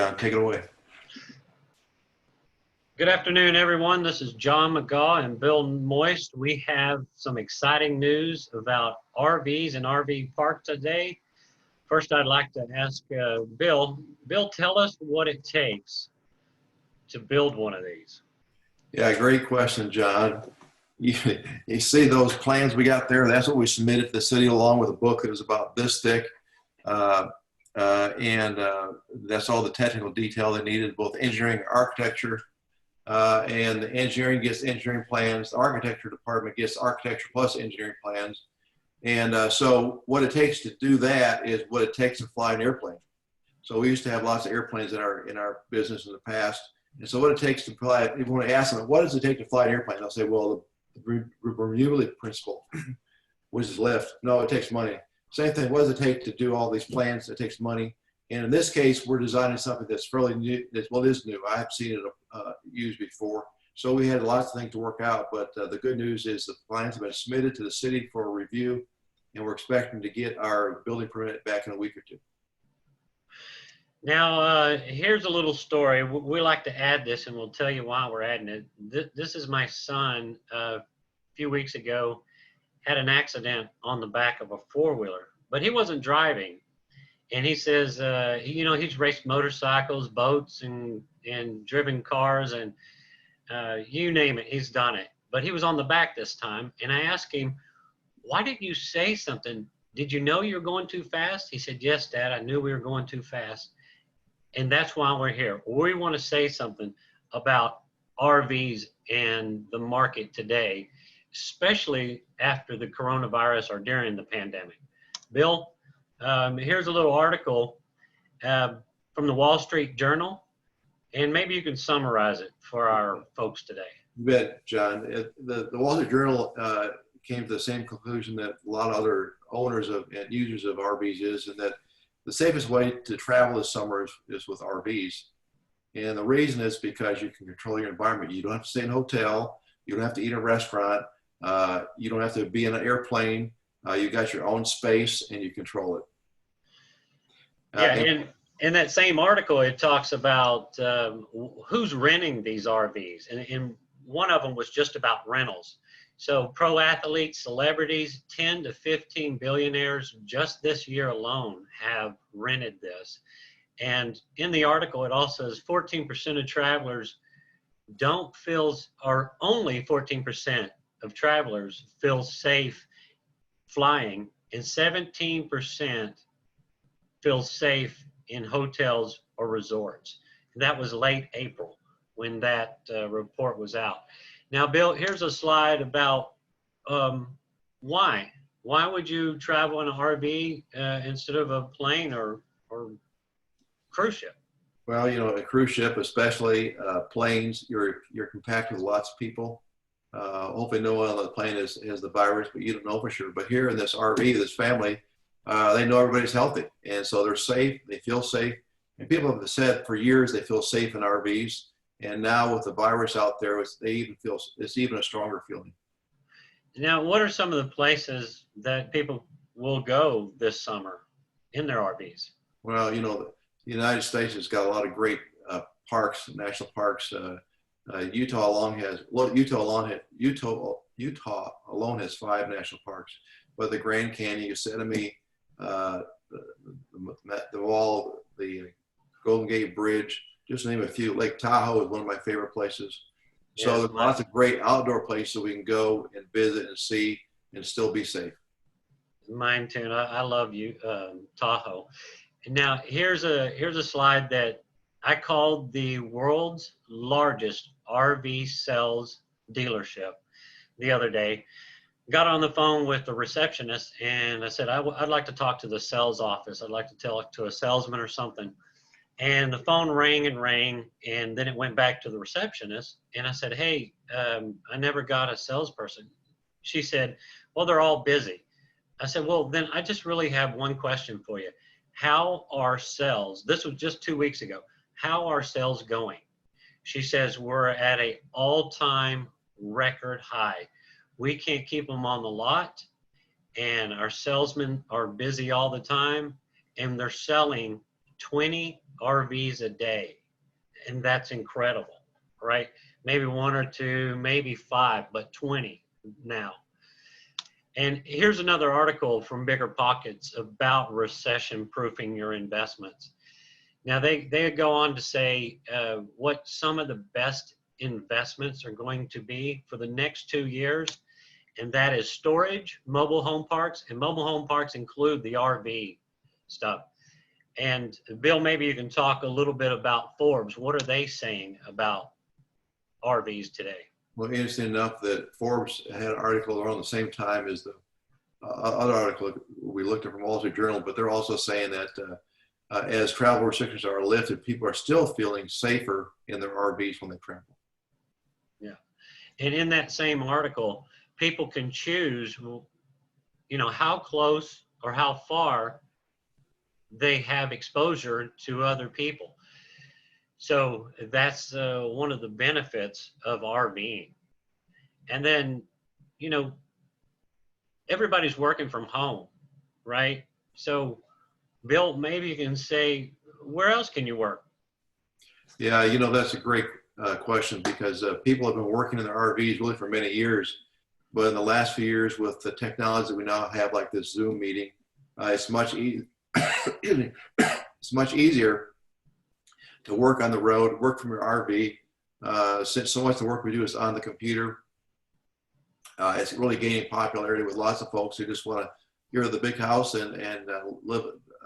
John, take it away. Good afternoon, everyone. This is John McGaw and Bill Moist. We have some exciting news about RVs and RV parks today. First, I'd like to ask Bill. Bill, tell us what it takes to build one of these. Yeah, great question, John. You see those plans we got there? That's what we submitted to the city along with a book that was about this thick. That's all the technical detail they needed, both engineering and architecture. And the engineering gets engineering plans. The architecture department gets architecture plus engineering plans. And so what it takes to do that is what it takes to fly an airplane. So we used to have lots of airplanes in our business in the past. And so what it takes to fly, if you want to ask them, what does it take to fly an airplane? They'll say, well, the Bernoulli principle, which is lift. No, it takes money. Same thing, what does it take to do all these plans? It takes money. And in this case, we're designing something that's fairly new. Well, it is new. I haven't seen it used before. So we had lots of things to work out. But the good news is the plans have been submitted to the city for a review, and we're expecting to get our building permit back in a week or two. Now, here's a little story. We like to add this, and we'll tell you why we're adding it. This is my son. A few weeks ago, had an accident on the back of a four-wheeler, but he wasn't driving. And he says, he's raced motorcycles, boats, and driven cars, and you name it, he's done it. But he was on the back this time, and I asked him, why didn't you say something? Did you know you were going too fast? He said, yes, Dad, I knew we were going too fast. And that's why we're here. We want to say something about RVs and the market today, especially after the coronavirus or during the pandemic. Bill, here's a little article from the Wall Street Journal, and maybe you can summarize it for our folks today. You bet, John. The Wall Street Journal came to the same conclusion that a lot of other owners and users of RVs is, and that the safest way to travel this summer is with RVs. And the reason is because you can control your environment. You don't have to stay in a hotel. You don't have to eat in a restaurant. You don't have to be in an airplane. You got your own space and you control it. And in that same article, it talks about who's renting these RVs. And one of them was just about rentals. So pro athletes, celebrities, 10 to 15 billionaires just this year alone have rented this. And in the article, it also says 14% of travelers don't feel, or only 14% of travelers feel safe flying, and 17% feel safe in hotels or resorts. And that was late April when that report was out. Now, Bill, here's a slide about why. Why would you travel in an RV instead of a plane or cruise ship? Well, a cruise ship, especially planes, you're compacted with lots of people. Hopefully no one on the plane has the virus, but you don't know for sure. But here in this RV, this family, they know everybody's healthy. And so they're safe, they feel safe. And people have said for years they feel safe in RVs. And now with the virus out there, it's even a stronger feeling. Now, what are some of the places that people will go this summer in their RVs? Well, the United States has got a lot of great parks, national parks. Utah alone has 5 national parks, but the Grand Canyon, Yosemite, the Wall, the Golden Gate Bridge, just to name a few. Lake Tahoe is one of my favorite places. Yes, so there's lots of great outdoor places we can go and visit and see and still be safe. Mine too. I love you, Tahoe. Now here's a slide that I called the world's largest RV sales dealership the other day. Got on the phone with the receptionist and I said, I'd like to talk to the sales office. I'd like to talk to a salesman or something. And the phone rang and rang, and then it went back to the receptionist. And I said, hey, I never got a salesperson. She said, well, they're all busy. I said, well, then I just really have one question for you. How are sales? This was just 2 weeks ago. How are sales going? She says, we're at an all-time record high. We can't keep them on the lot, and our salesmen are busy all the time, and they're selling 20 RVs a day. And that's incredible, right? Maybe one or two, maybe five, but 20 now. And here's another article from Bigger Pockets about recession proofing your investments. Now, they go on to say what some of the best investments are going to be for the next 2 years, and that is storage, mobile home parks, and mobile home parks include the RV stuff. And Bill, maybe you can talk a little bit about Forbes. What are they saying about RVs today? Well, interesting enough that Forbes had an article around the same time as the other article we looked at from Wall Street Journal, but they're also saying that as travel restrictions are lifted, people are still feeling safer in their RVs when they travel. Yeah. And in that same article, people can choose, you know, how close or how far they have exposure to other people. So that's one of the benefits of RVing. And then, you know, everybody's working from home, right? So Bill, maybe you can say, where else can you work? Yeah, you know, that's a great question, because people have been working in their RVs really for many years. But in the last few years, with the technology that we now have, like this Zoom meeting, it's much it's much easier to work on the road, work from your RV. Since so much of the work we do is on the computer, it's really gaining popularity with lots of folks who just want to get out of the big house and live,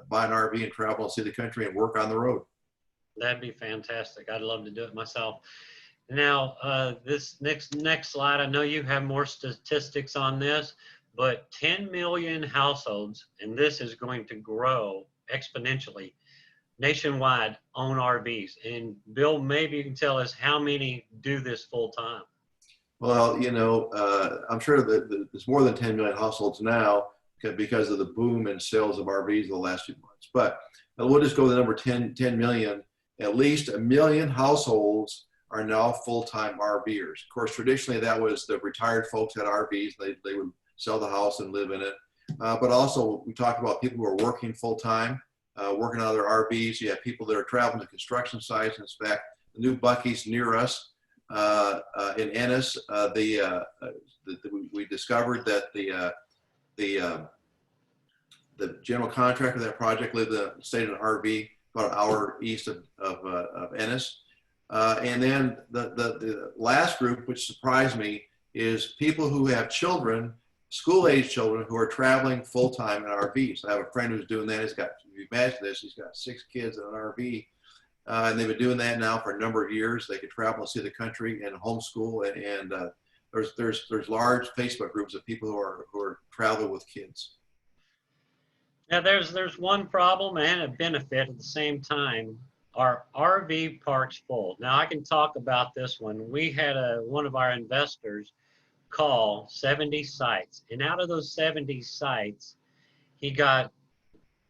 buy an RV and travel and see the country and work on the road. That'd be fantastic. I'd love to do it myself. Now, this next slide, I know you have more statistics on this, but 10 million households, and this is going to grow exponentially, nationwide own RVs. And Bill, maybe you can tell us how many do this full time. Well, you know, I'm sure that there's more than 10 million households now because of the boom in sales of RVs in the last few months. But we'll just go to the number 10 million. At least 1 million households are now full-time RVers. Of course, traditionally that was the retired folks had RVs. They would sell the house and live in it. But also we talked about people who are working full-time, working on their RVs. You have people that are traveling to construction sites. In fact, the new Buc-ee's near us in Ennis, we discovered that the general contractor of that project stayed in an RV about an hour east of Ennis. And then the last group, which surprised me, is people who have children, school-age children, who are traveling full-time in RVs. I have a friend who's doing that. He's got, if you imagine this, he's got 6 kids in an RV. And they've been doing that now for a number of years. They could travel and see the country and homeschool. And there's large Facebook groups of people who are traveling with kids. Now, there's one problem and a benefit at the same time. Are RV parks full? Now, I can talk about this one. We had one of our investors call 70 sites, and out of those 70 sites, he got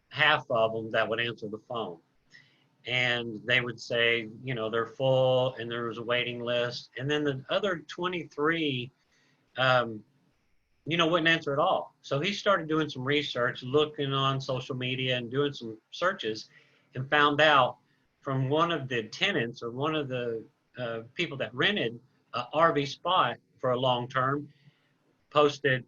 half of them that would answer the phone. And they would say, you know, they're full and there was a waiting list. And then the other 23, you know, wouldn't answer at all. So he started doing some research, looking on social media and doing some searches, and found out from one of the tenants or one of the people that rented an RV spot for a long term, posted,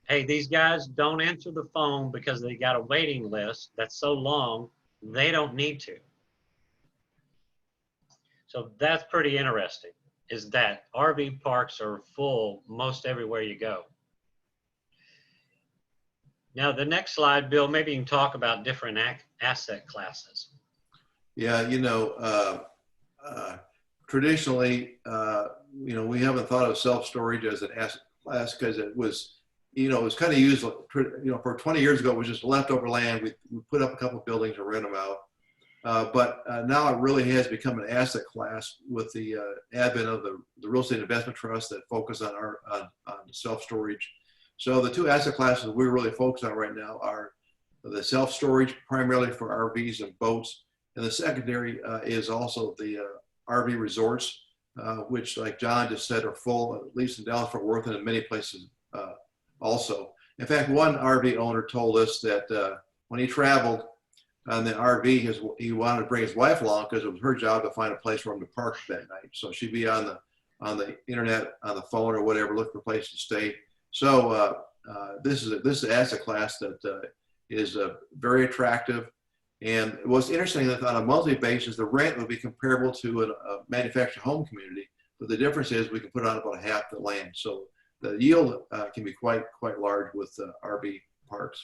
hey, these guys don't answer the phone because they got a waiting list that's so long, they don't need to. So that's pretty interesting, is that RV parks are full most everywhere you go. Now, the next slide, Bill, maybe you can talk about different asset classes. Yeah, you know, traditionally, you know, we haven't thought of self-storage as an asset class because it was, you know, it was kind of used, you know, for 20 years ago, it was just leftover land. We put up a couple of buildings and rent them out. But now it really has become an asset class with the advent of the real estate investment trusts that focus on self-storage. So the two asset classes we're really focused on right now are the self-storage, primarily for RVs and boats. And the secondary is also the RV resorts, which, like John just said, are full, at least in Dallas-Fort Worth and in many places also. In fact, one RV owner told us that when he traveled, And the RV, he wanted to bring his wife along because it was her job to find a place for him to park that night. So she'd be on the internet, on the phone or whatever, looking for a place to stay. So this is an asset class that is very attractive. And what's interesting is that on a monthly basis, the rent would be comparable to a manufactured home community. But the difference is we can put on about half the land. So the yield can be quite large with RV parks.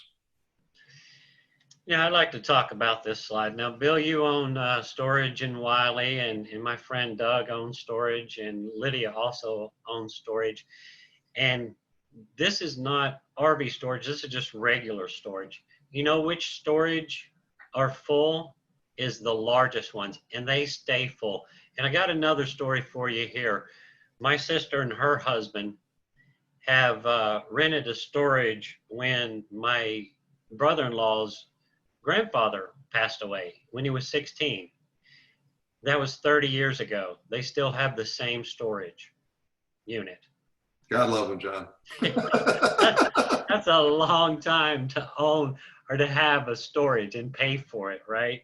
Yeah, I'd like to talk about this slide. Now, Bill, you own storage in Wiley, and my friend Doug owns storage, and Lydia also owns storage. And this is not RV storage, this is just regular storage. You know which storage are full is the largest ones, and they stay full. And I got another story for you here. My sister and her husband have rented a storage when my brother-in-law's grandfather passed away when he was 16. That was 30 years ago. They still have the same storage unit. God love him, John. That's a long time to own or to have a storage and pay for it, right?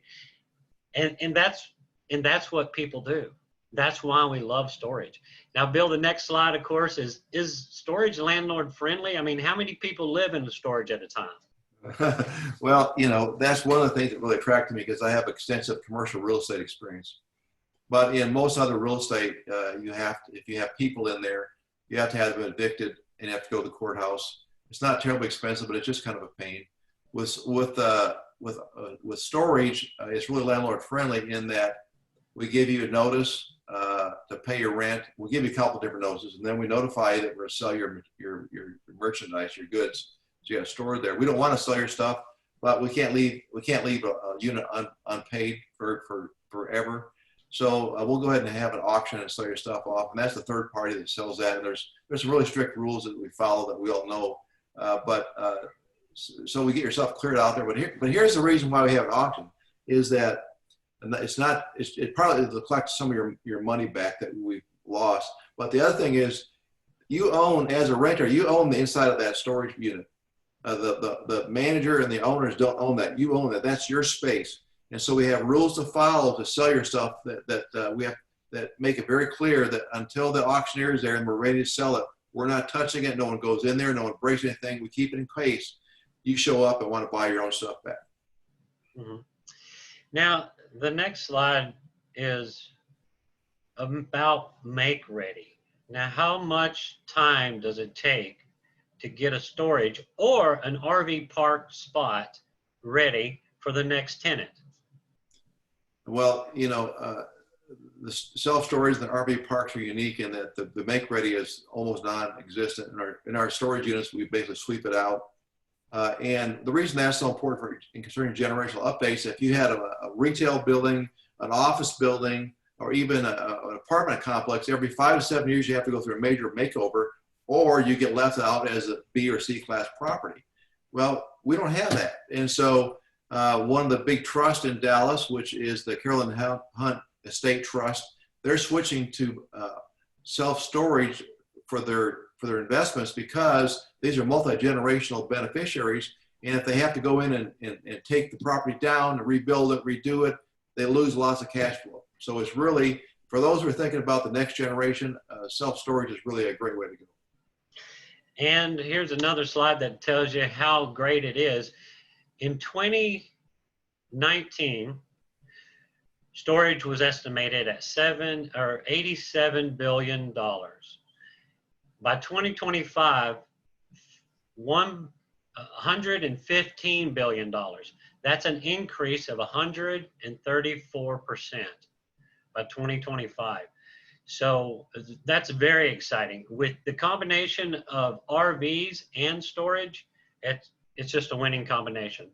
And that's what people do. That's why we love storage. Now, Bill, the next slide, of course, is storage landlord friendly? I mean, how many people live in the storage at a time? Well, that's one of the things that really attracted me because I have extensive commercial real estate experience. But in most other real estate, if you have people in there, you have to have them evicted and you have to go to the courthouse. It's not terribly expensive, but it's just kind of a pain. With storage, it's really landlord friendly in that we give you a notice to pay your rent. We'll give you a couple different notices, and then we notify you that we're going to sell your merchandise, your goods. So you got to store it there. We don't want to sell your stuff, but we can't leave a unit unpaid for forever. So we'll go ahead and have an auction and sell your stuff off, and that's the third party that sells that. And there's some really strict rules that we follow that we all know. So we get your stuff cleared out there. But here's the reason why we have an auction is that it probably will collect some of your money back that we've lost. But the other thing is you own, as a renter, you own the inside of that storage unit. The manager and the owners don't own that. You own that. That's your space. And so we have rules to follow to sell your stuff that make it very clear that until the auctioneer is there and we're ready to sell it, we're not touching it. No one goes in there. No one breaks anything. We keep it in case you show up and want to buy your own stuff back. Mm-hmm. Now, the next slide is about make ready. Now, how much time does it take to get a storage or an RV park spot ready for the next tenant? Well, the self-storage and the RV parks are unique in that the make ready is almost non-existent. In our storage units, we basically sweep it out. And the reason that's so important in concerning generational updates, if you had a retail building, an office building, or even an apartment complex, every 5 to 7 years you have to go through a major makeover, or you get left out as a B or C class property. Well, we don't have that. And so one of the big trusts in Dallas, which is the Carolyn Hunt Estate Trust, they're switching to self-storage for their investments because these are multi-generational beneficiaries. And if they have to go in and take the property down and rebuild it, redo it, they lose lots of cash flow. So it's really, for those who are thinking about the next generation, self-storage is really a great way to go. And here's another slide that tells you how great it is. In 2019, storage was estimated at $87 billion. By 2025, $115 billion. That's an increase of 134% by 2025. So that's very exciting. With the combination of RVs and storage, it's just a winning combination.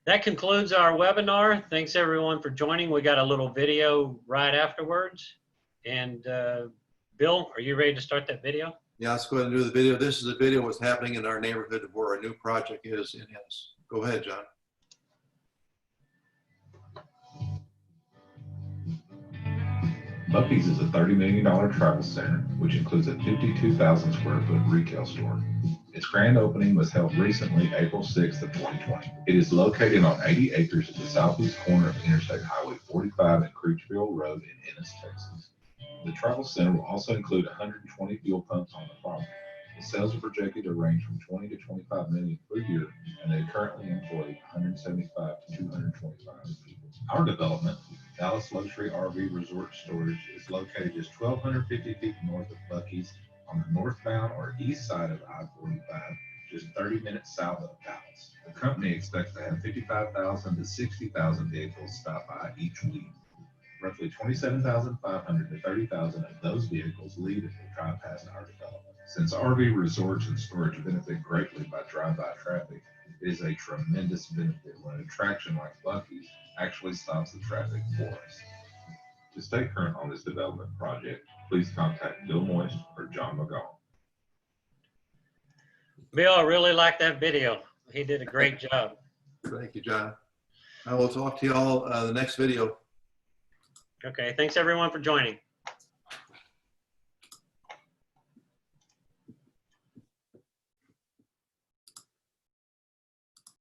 That concludes our webinar. Thanks everyone for joining. We got a little video right afterwards. And Bill, are you ready to start that video? Yeah, let's go ahead and do the video. This is a video of what's happening in our neighborhood of where our new project is in Ennis. Go ahead, John. Buc-ee's is a $30 million travel center, which includes a 52,000 square foot retail store. Its grand opening was held recently, April 6th of 2020. It is located on 80 acres at the southeast corner of Interstate Highway 45 and Creeksville Road in Ennis, Texas. The travel center will also include 120 fuel pumps on the property. The sales are projected to range from 20 to 25 million per year, and they currently employ 175 to 225 people. Our development, Dallas Luxury RV Resort Storage, is located just 1,250 feet north of Buc-ee's on the northbound or east side of I-45, just 30 minutes south of Dallas. The company expects to have 55,000 to 60,000 vehicles stop by each week. Roughly 27,500 to 30,000 of those vehicles leave if they drive past our development. Since RV resorts and storage benefit greatly by drive-by traffic, it is a tremendous benefit when an attraction like Buc-ee's actually stops the traffic for us. To stay current on this development project, please contact Bill Moist or John McGaugh. Bill, I really like that video. He did a great job. Thank you, John. I will talk to you all the next video. Okay, thanks everyone for joining.